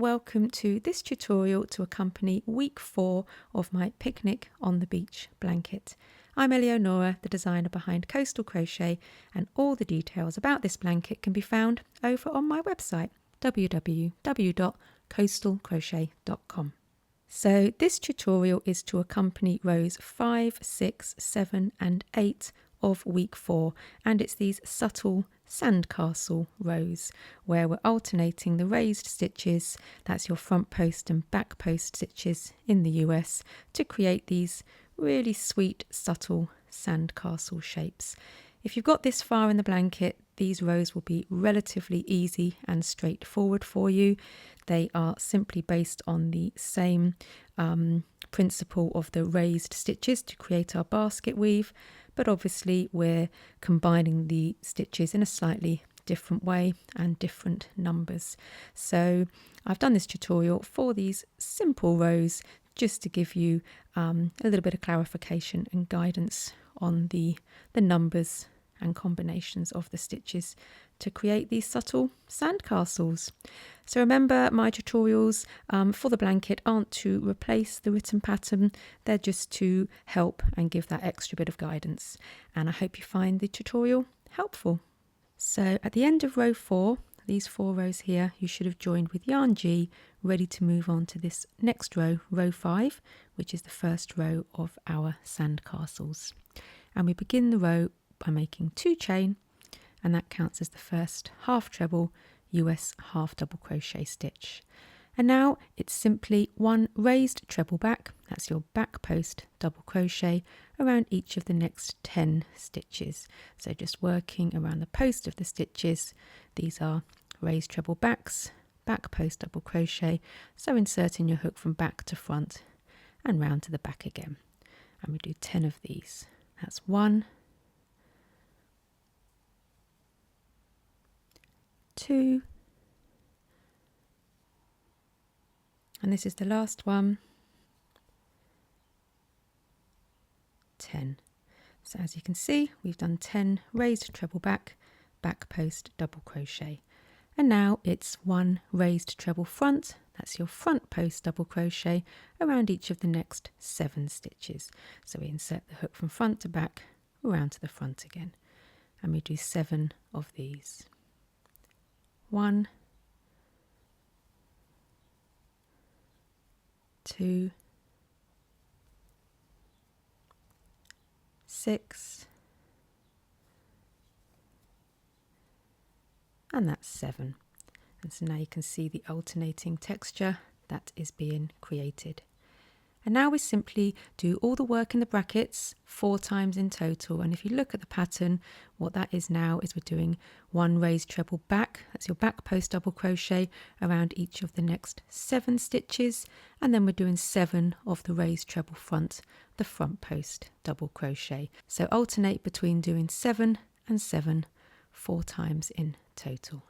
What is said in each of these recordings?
welcome to this tutorial to accompany week 4 of my picnic on the beach blanket. I'm Eleonora, the designer behind Coastal Crochet, and all the details about this blanket can be found over on my website www.coastalcrochet.com. So this tutorial is to accompany rows 5, 6, 7 and 8 of week 4, and it's these subtle sandcastle rows where we're alternating the raised stitches, that's your front post and back post stitches in the US, to create these really sweet subtle sandcastle shapes. If you've got this far in the blanket, these rows will be relatively easy and straightforward for you. They are simply based on the same principle of the raised stitches to create our basket weave, but obviously we're combining the stitches in a slightly different way and different numbers. So I've done this tutorial for these simple rows just to give you a little bit of clarification and guidance on the numbers and combinations of the stitches to create these subtle sandcastles. So remember, my tutorials for the blanket aren't to replace the written pattern, they're just to help and give that extra bit of guidance. And I hope you find the tutorial helpful. So at the end of row 4, these 4 rows here, you should have joined with yarn G, ready to move on to this next row, row 5, which is the first row of our sandcastles. And we begin the row by making 2 chain, and that counts as the first half treble US half double crochet stitch. And now it's simply 1 raised treble back, that's your back post double crochet, around each of the next 10 stitches. So just working around the post of the stitches, these are raised treble backs, back post double crochet, so inserting your hook from back to front and round to the back again. And we do 10 of these. That's 1, 2, and this is the last one, 10. So as you can see, we've done 10 raised treble back, back post double crochet. And now it's 1 raised treble front, that's your front post double crochet, around each of the next 7 stitches. So we insert the hook from front to back, around to the front again. And we do 7 of these. 1, 2, 6, and that's 7. And so now you can see the alternating texture that is being created. And now we simply do all the work in the brackets 4 times in total. And if you look at the pattern, what that is now is we're doing 1 raised treble back, that's your back post double crochet, around each of the next 7 stitches. And then we're doing 7 of the raised treble front, the front post double crochet. So alternate between doing 7 and 7 4 times in total.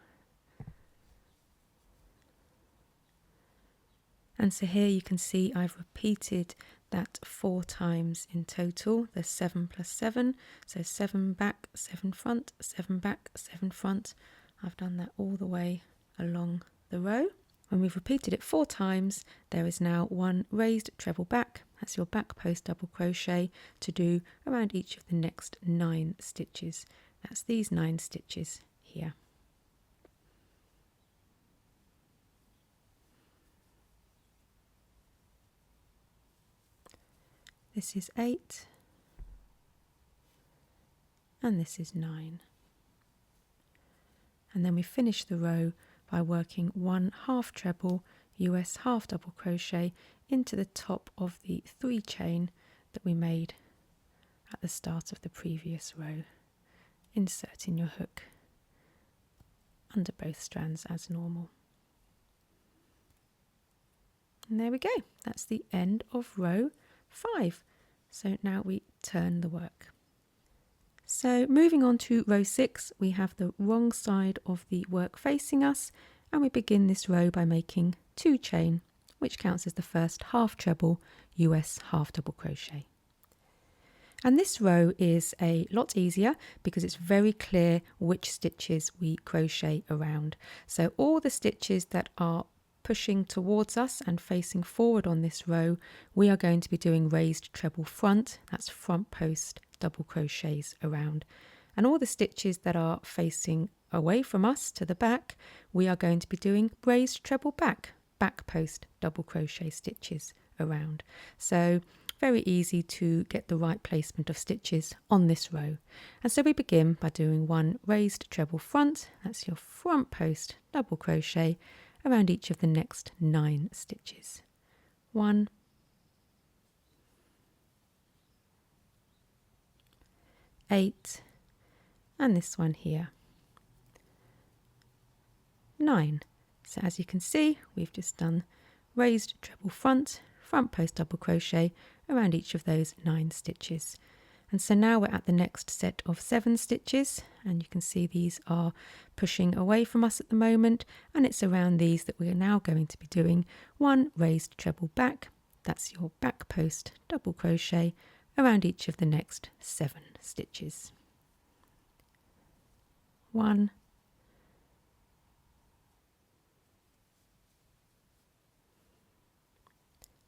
And so here you can see I've repeated that 4 times in total, the 7 plus 7, so 7 back, 7 front, 7 back, 7 front. I've done that all the way along the row. When we've repeated it 4 times, there is now 1 raised treble back, that's your back post double crochet, to do around each of the next 9 stitches. That's these 9 stitches here. This is 8, and this is 9. And then we finish the row by working 1 half treble US half double crochet into the top of the 3 chain that we made at the start of the previous row, inserting your hook under both strands as normal. And there we go, that's the end of row 5. So now we turn the work. So moving on to row 6, we have the wrong side of the work facing us, and we begin this row by making 2 chain, which counts as the first half treble US half double crochet. And this row is a lot easier because it's very clear which stitches we crochet around. So all the stitches that are pushing towards us and facing forward on this row, we are going to be doing raised treble front. That's front post double crochets around. And all the stitches that are facing away from us to the back, we are going to be doing raised treble back post double crochet stitches around. So very easy to get the right placement of stitches on this row. And so we begin by doing one raised treble front. That's your front post double crochet around each of the next 9 stitches. 1, 8, and this one here, 9. So as you can see, we've just done raised treble front post double crochet around each of those 9 stitches. And so now we're at the next set of 7 stitches, and you can see these are pushing away from us at the moment, and it's around these that we are now going to be doing one raised treble back. That's your back post double crochet around each of the next 7 stitches. 1,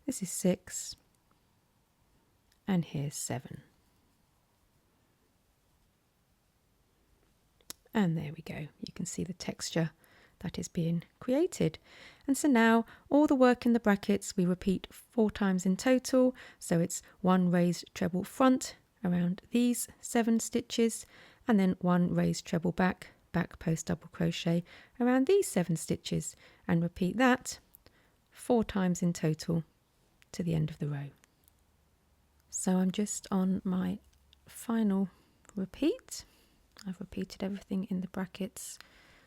this is 6, and here's 7. And there we go. You can see the texture that is being created. And so now all the work in the brackets we repeat 4 times in total. So it's 1 raised treble front around these 7 stitches, and then 1 raised treble back post double crochet around these 7 stitches, and repeat that 4 times in total to the end of the row. So I'm just on my final repeat. I've repeated everything in the brackets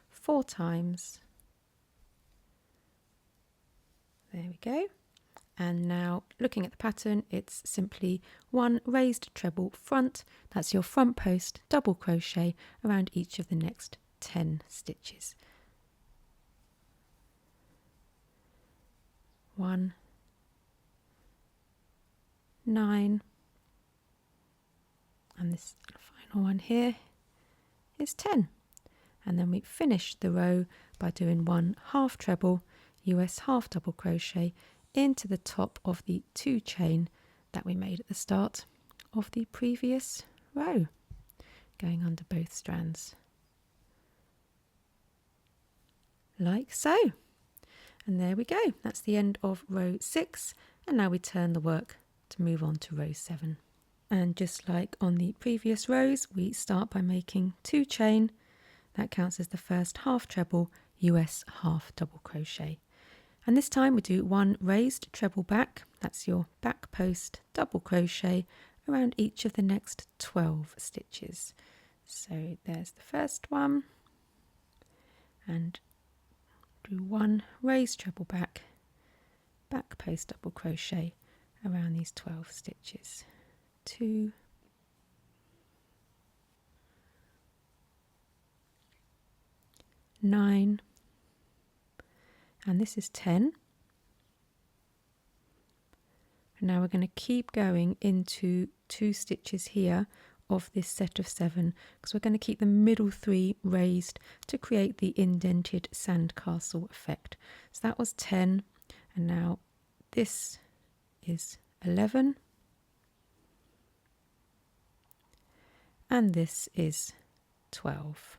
4 times. There we go. And now looking at the pattern, it's simply 1 raised treble front. That's your front post double crochet around each of the next 10 stitches. 1, 9, and this final one here is 10. And then we finish the row by doing 1 half treble US half double crochet into the top of the 2 chain that we made at the start of the previous row, going under both strands like so. And there we go, that's the end of row 6, and now we turn the work to move on to row 7. And just like on the previous rows, we start by making 2 chain. That counts as the first half treble US half double crochet. And this time we do 1 raised treble back. That's your back post double crochet around each of the next 12 stitches. So there's the first one, and do 1 raised treble back post double crochet around these 12 stitches. 2, 9, and this is 10. And now we're going to keep going into 2 stitches here of this set of 7, because we're going to keep the middle 3 raised to create the indented sandcastle effect. So that was 10, and now this is 11, and this is 12.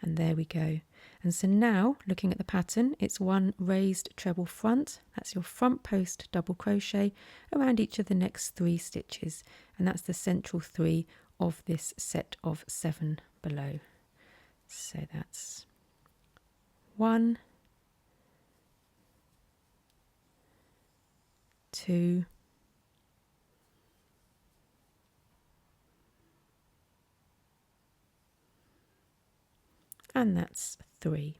And there we go. And so now, looking at the pattern, it's 1 raised treble front. That's your front post double crochet around each of the next 3 stitches. And that's the central 3 of this set of 7 below. So that's 1, 2, and that's 3.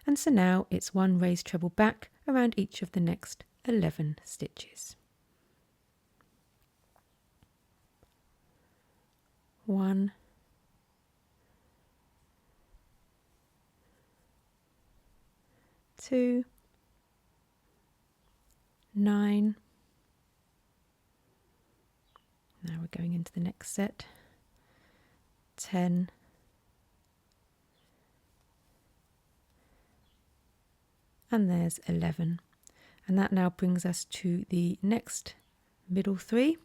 And so now it's 1 raised treble back around each of the next 11 stitches. 1, 2, 9. Now we're going into the next set. 10, and there's 11. And that now brings us to the next middle 3.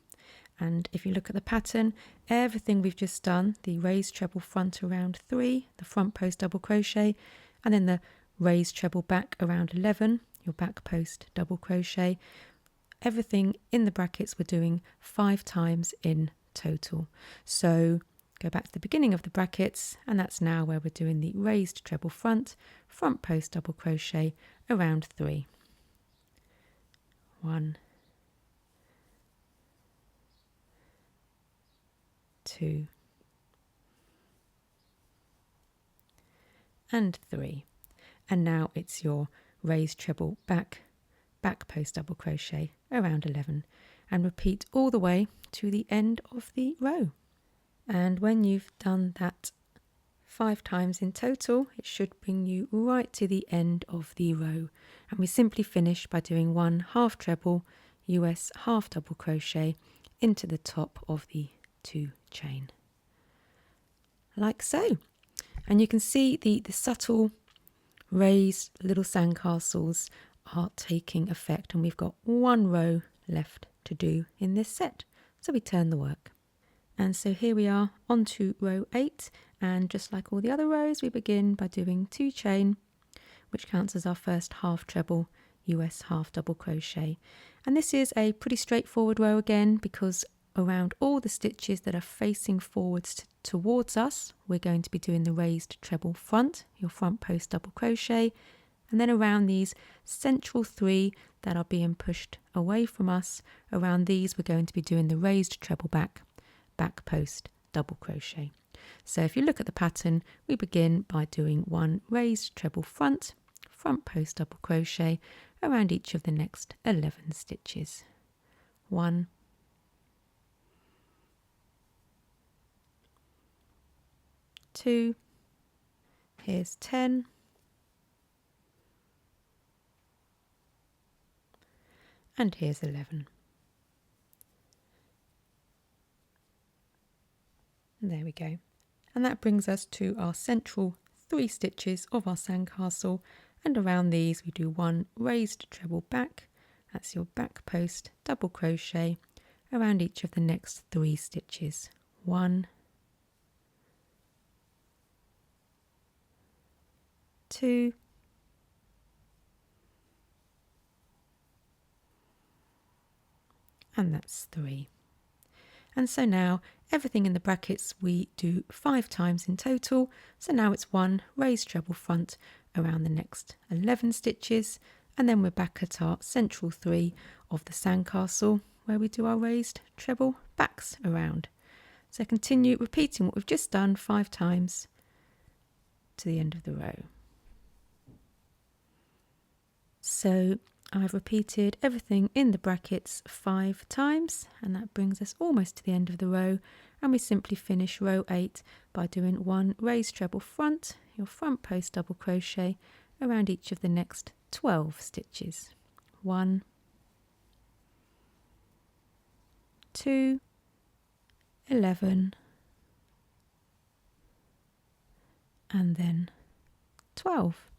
And if you look at the pattern, everything we've just done, the raised treble front around 3, the front post double crochet, and then the raised treble back around 11, your back post double crochet, everything in the brackets we're doing 5 times in total. So go back to the beginning of the brackets, and that's now where we're doing the raised treble front post double crochet around 3. 1, 2, and 3. And now it's your raised treble back post double crochet around 11, and repeat all the way to the end of the row. And when you've done that 5 times in total, it should bring you right to the end of the row. And we simply finish by doing 1 half treble US half double crochet into the top of the 2 chain, like so. And you can see the subtle raised little sandcastles are taking effect, and we've got 1 row left to do in this set. So we turn the work. And so here we are on to row 8, and just like all the other rows, we begin by doing 2 chain, which counts as our first half treble US half double crochet. And this is a pretty straightforward row again, because around all the stitches that are facing forwards towards us, we're going to be doing the raised treble front, your front post double crochet, and then around these central 3 that are being pushed away from us, around these we're going to be doing the raised treble back post double crochet. So if you look at the pattern, we begin by doing 1 raised treble front post double crochet around each of the next 11 stitches. 1, 2, here's 10, and here's 11. And there we go. And that brings us to our central 3 stitches of our sandcastle, and around these we do 1 raised treble back, that's your back post double crochet around each of the next 3 stitches. 1, 2, and that's 3. And so now everything in the brackets we do 5 times in total. So now it's 1 raised treble front around the next 11 stitches, and then we're back at our central 3 of the sandcastle where we do our raised treble backs around. So continue repeating what we've just done 5 times to the end of the row. So I've repeated everything in the brackets 5 times, and that brings us almost to the end of the row, and we simply finish row 8 by doing 1 raised treble front, your front post double crochet around each of the next 12 stitches. 1, 2, 11, and then 12.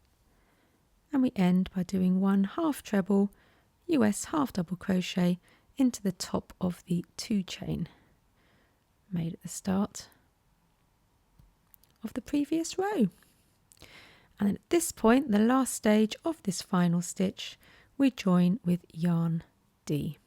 And we end by doing 1 half treble US half double crochet into the top of the 2 chain made at the start of the previous row. And at this point, the last stage of this final stitch, we join with yarn D.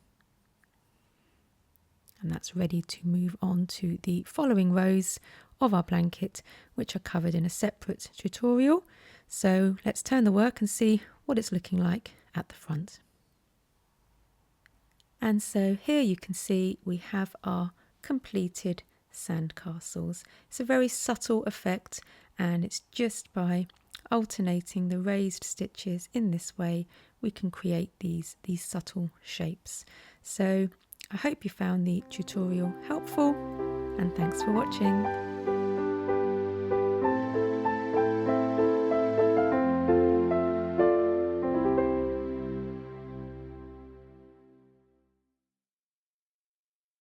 And that's ready to move on to the following rows of our blanket, which are covered in a separate tutorial. So let's turn the work and see what it's looking like at the front. And so here you can see we have our completed sandcastles. It's a very subtle effect, and it's just by alternating the raised stitches in this way we can create these subtle shapes. So I hope you found the tutorial helpful, and thanks for watching.